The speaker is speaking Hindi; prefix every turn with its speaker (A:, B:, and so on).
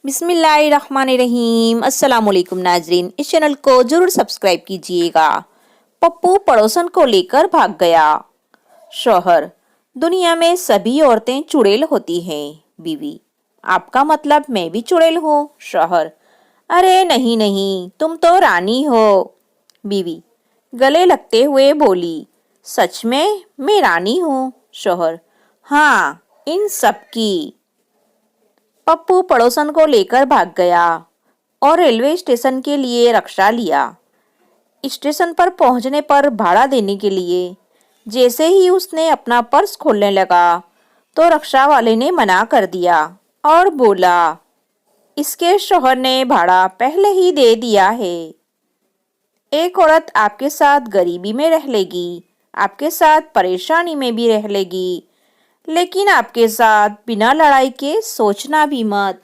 A: बिस्मिल्लाहिर्रहमानिर्रहीम। अस्सलाम वालेकुम नाजरीन, इस चैनल को जरूर सब्सक्राइब कीजिएगा। पप्पू पड़ोसन को लेकर भाग गया। शौहर: दुनिया में सभी औरतें चुड़ैल होती हैं। बीवी: आपका मतलब मैं भी चुड़ैल हूँ? शौहर: अरे नहीं नहीं, तुम तो रानी हो। बीवी गले लगते हुए बोली: सच में मैं रानी हूँ? शौहर: हाँ, इन सब की। पप्पू पड़ोसन को लेकर भाग गया और रेलवे स्टेशन के लिए रिक्शा लिया। स्टेशन पर पहुंचने पर भाड़ा देने के लिए जैसे ही उसने अपना पर्स खोलने लगा तो रिक्शा वाले ने मना कर दिया और बोला, इसके शौहर ने भाड़ा पहले ही दे दिया है। एक औरत आपके साथ गरीबी में रह लेगी, आपके साथ परेशानी में भी रह लेगी, लेकिन आपके साथ बिना लड़ाई के सोचना भी मत।